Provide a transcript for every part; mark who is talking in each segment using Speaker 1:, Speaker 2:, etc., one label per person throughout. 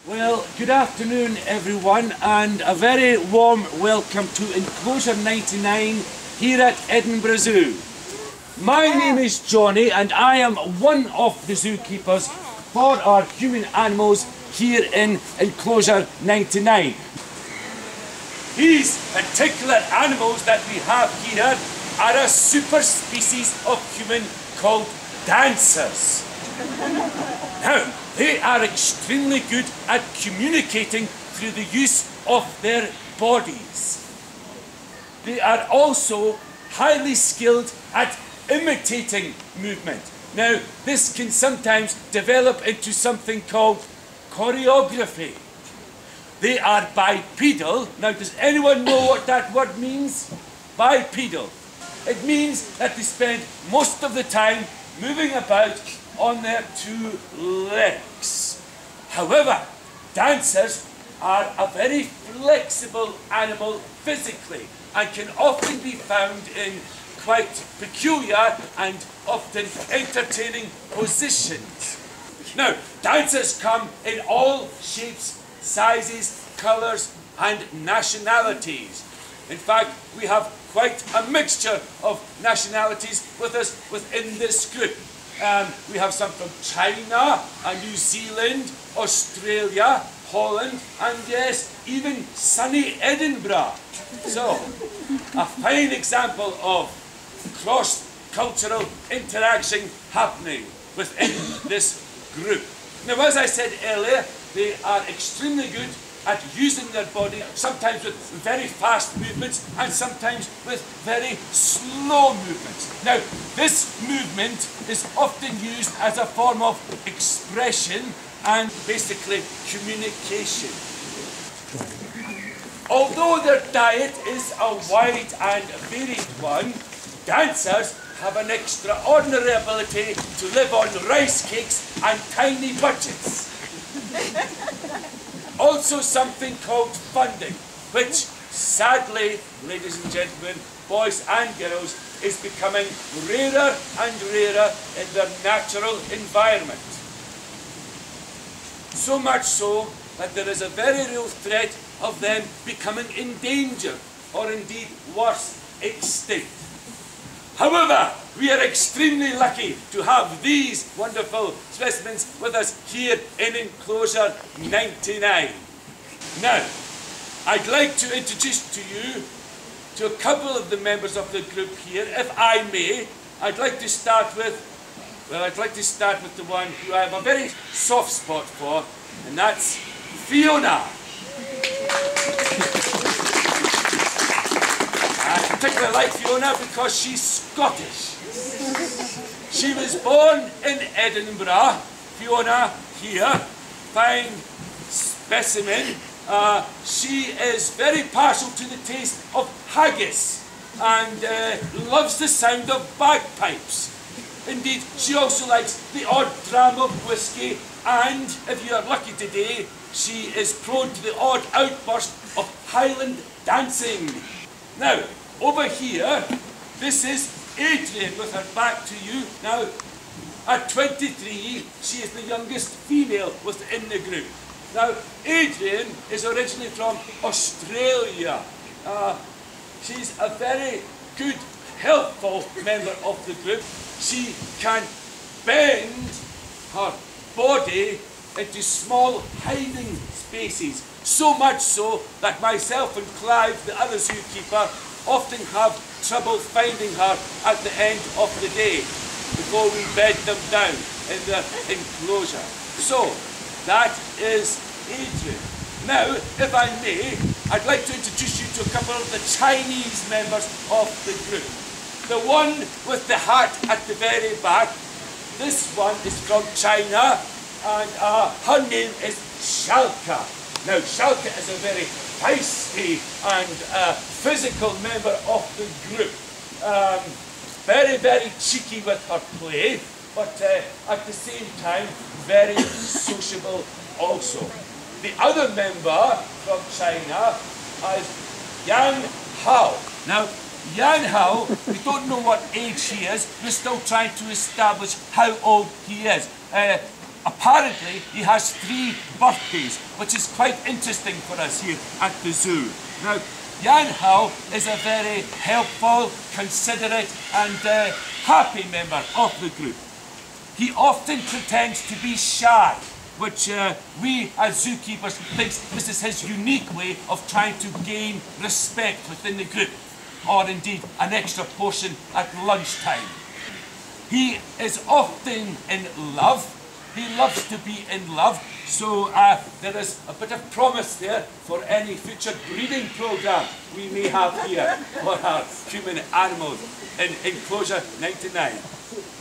Speaker 1: Well, good afternoon everyone, and a very warm welcome to Enclosure 99 here at Edinburgh Zoo. My name is Johnny and I am one of the zookeepers for our human animals here in Enclosure 99. These particular animals that we have here are a super species of human called dancers. Now, they are extremely good at communicating through the use of their bodies. They are also highly skilled at imitating movement. Now, this can sometimes develop into something called choreography. They are bipedal. Now, does anyone know what that word means? Bipedal. It means that they spend most of the time moving about on their two legs. However, dancers are a very flexible animal physically and can often be found in quite peculiar and often entertaining positions. Now, dancers come in all shapes, sizes, colours and nationalities. In fact, we have quite a mixture of nationalities with us within this group. We have some from China, New Zealand, Australia, Holland, and yes, even sunny Edinburgh. So, a fine example of cross-cultural interaction happening within this group. Now, as I said earlier, they are extremely good at using their body, sometimes with very fast movements and sometimes with very slow movements. Now, this movement is often used as a form of expression and basically communication. Although their diet is a wide and varied one, dancers have an extraordinary ability to live on rice cakes and tiny budgets. Also something called funding, which sadly, ladies and gentlemen, boys and girls, is becoming rarer and rarer in their natural environment. So much so that there is a very real threat of them becoming endangered, or indeed worse, extinct. However, we are extremely lucky to have these wonderful specimens with us here in Enclosure 99. Now, I'd like to introduce to you to a couple of the members of the group here, if I may. I'd like to start with the one who I have a very soft spot for, and that's Fiona. I particularly like Fiona because she's Scottish. She was born in Edinburgh. Fiona here, fine specimen. She is very partial to the taste of haggis and loves the sound of bagpipes. Indeed, she also likes the odd dram of whiskey, and if you are lucky today, she is prone to the odd outburst of Highland dancing. Now, over here, this is Adrian with her back to you. Now, at 23, she is the youngest female within the group. Now, Adrian is originally from Australia. She's a very good, helpful member of the group. She can bend her body into small hiding spaces, so much so that myself and Clive, the other zookeeper, often have trouble finding her at the end of the day before we bed them down in the enclosure. So, that is Adrian. Now, if I may, I'd like to introduce you to a couple of the Chinese members of the group. The one with the hat at the very back, this one is from China, and her name is Shalka. Now, Shalka is a very feisty and physical member of the group. Very, very cheeky with her play, but at the same time, very sociable also. The other member from China is Yan Hao. Now, Yan Hao, we don't know what age he is. We're still trying to establish how old he is. apparently he has 3 birthdays, which is quite interesting for us here at the zoo. Now, Jan Hao is a very helpful, considerate and happy member of the group. He often pretends to be shy, which we as zookeepers think this is his unique way of trying to gain respect within the group, or indeed an extra portion at lunchtime. He is often in love. He loves to be in love, so there is a bit of promise there for any future breeding programme we may have here for our human animals in Enclosure 99.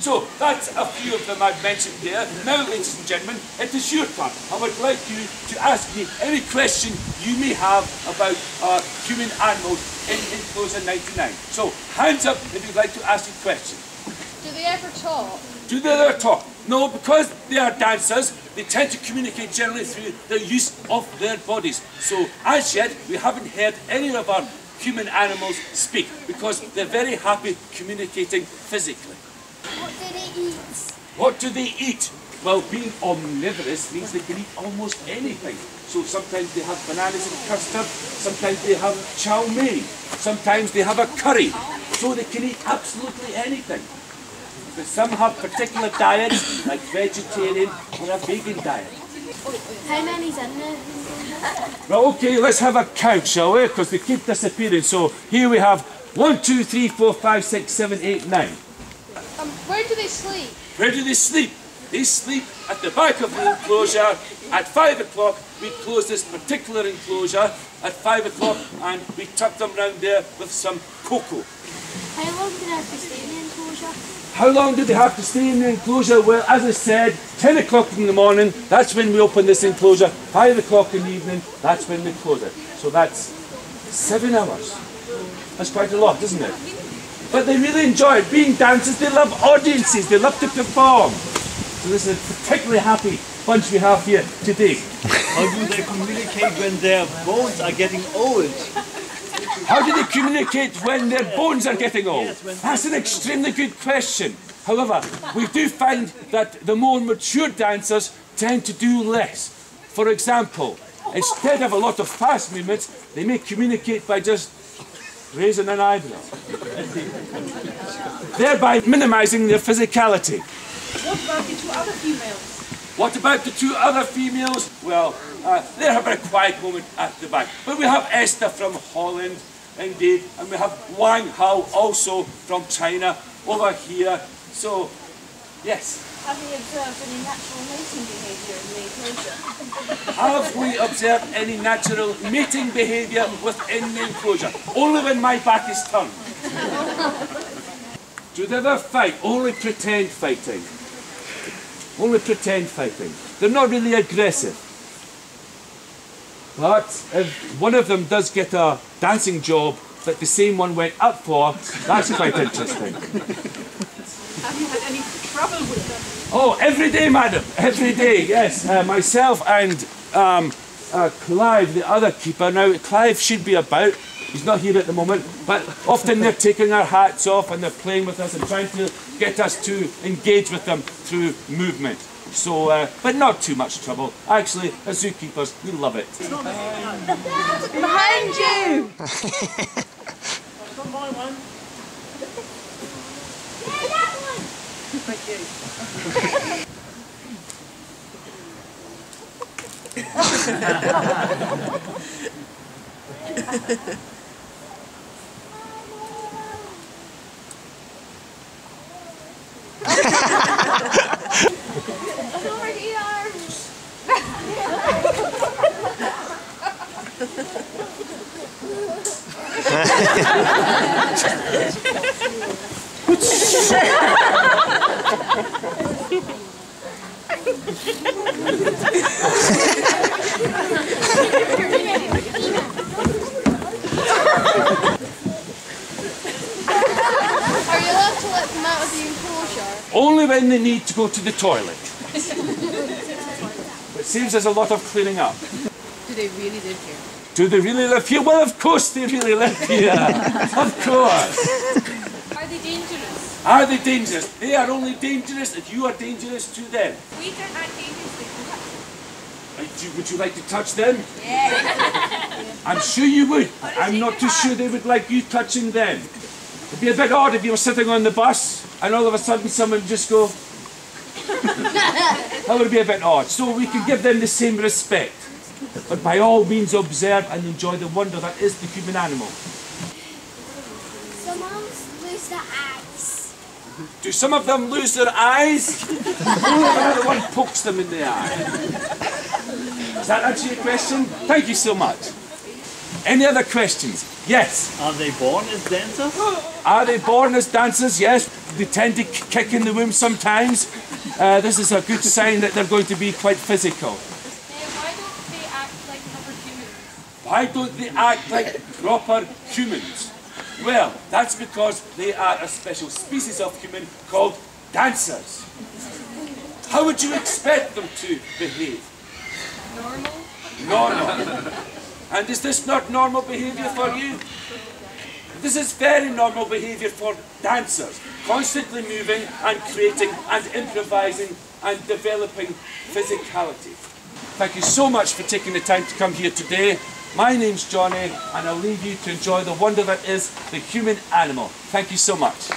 Speaker 1: So that's a few of them I've mentioned there. Now, ladies and gentlemen, it is your turn. I would like you to ask me any question you may have about our human animals in Enclosure 99. So, hands up if you'd like to ask a question.
Speaker 2: Do they ever talk?
Speaker 1: Do they ever talk? No, because they are dancers, they tend to communicate generally through the use of their bodies. So, as yet, we haven't heard any of our human animals speak because they're very happy communicating physically.
Speaker 3: What do they eat?
Speaker 1: What do they eat? Well, being omnivorous means they can eat almost anything. So sometimes they have bananas and custard, sometimes they have chow mein, sometimes they have a curry. So they can eat absolutely anything. But some have particular diets, like vegetarian or a vegan diet.
Speaker 3: How many's in there?
Speaker 1: Well, okay, let's have a count, shall we? Because they keep disappearing. So here we have 1, 2, 3, 4, 5, 6, 7, 8, 9.
Speaker 2: Where do they sleep?
Speaker 1: Where do they sleep? They sleep at the back of the enclosure. At 5 o'clock, we close this particular enclosure at 5 o'clock and we tuck them round there with some cocoa.
Speaker 3: How long do they have to stay in the enclosure?
Speaker 1: How long do they have to stay in the enclosure? Well, as I said, 10 o'clock in the morning, that's when we open this enclosure. 5 o'clock in the evening, that's when we close it. So that's 7 hours. That's quite a lot, isn't it? But they really enjoy it. Being dancers, they love audiences, they love to perform. So this is a particularly happy bunch we have here today.
Speaker 4: How do they communicate when their bones are getting old?
Speaker 1: How do they communicate when their bones are getting old? That's an extremely good question. However, we do find that the more mature dancers tend to do less. For example, instead of a lot of fast movements, they may communicate by just raising an eyebrow, thereby minimising their physicality.
Speaker 5: What about the 2 other females?
Speaker 1: What about the 2 other females? Well, they're having a quiet moment at the back. But we have Esther from Holland, indeed, and we have Wang Hao also from China over here. So, yes.
Speaker 5: Have we observed any natural mating behaviour in the enclosure?
Speaker 1: Have we observed any natural mating behaviour within the enclosure? Only when my back is turned. Do they ever fight? Only pretend fighting. Only pretend fighting. They're not really aggressive. But if one of them does get a dancing job that the same one went up for, that's quite interesting.
Speaker 5: Have you had any trouble with them?
Speaker 1: Oh, every day, madam. Every day, yes. Myself and Clive, the other keeper. Now, Clive should be about. He's not here at the moment. But often they're taking our hats off and they're playing with us and trying to get us to engage with them through movement. So, but not too much trouble. Actually, as zookeepers, we love it.
Speaker 5: Behind you!
Speaker 4: Come on, one. Thank you.
Speaker 2: Over here! Are you allowed to let them out of the enclosure?
Speaker 1: Only when they need to go to the toilet. It saves us a lot of cleaning up.
Speaker 2: Do they really live here?
Speaker 1: Do they really live here? Well, of course they really live here. Of course.
Speaker 2: Are they dangerous?
Speaker 1: Are they dangerous? They are only dangerous if you are dangerous to them.
Speaker 2: We are not dangerous.
Speaker 1: Would you like to touch them? Yeah. I'm sure you would. But I'm not too sure they would like you touching them. It'd be a bit odd if you were sitting on the bus and all of a sudden someone would just go... That would be a bit odd. So we can give them the same respect. But by all means observe and enjoy the wonder that is the human animal.
Speaker 3: Some lose their eyes.
Speaker 1: Do some of them lose their eyes? Another one pokes them in the eye. Does that answer your question? Thank you so much. Any other questions? Yes.
Speaker 4: Are they born as dancers?
Speaker 1: Are they born as dancers? Yes. They tend to kick in the womb sometimes. This is a good sign that they're going to be quite physical.
Speaker 2: Why don't they act like proper
Speaker 1: Why don't they act like
Speaker 2: humans?
Speaker 1: proper humans? Well, that's because they are a special species of human called dancers. How would you expect them to behave?
Speaker 2: Normal?
Speaker 1: Normal. And is this not normal behaviour for you? This is very normal behaviour for dancers, constantly moving and creating and improvising and developing physicality. Thank you so much for taking the time to come here today. My name's Johnny, and I'll leave you to enjoy the wonder that is the human animal. Thank you so much.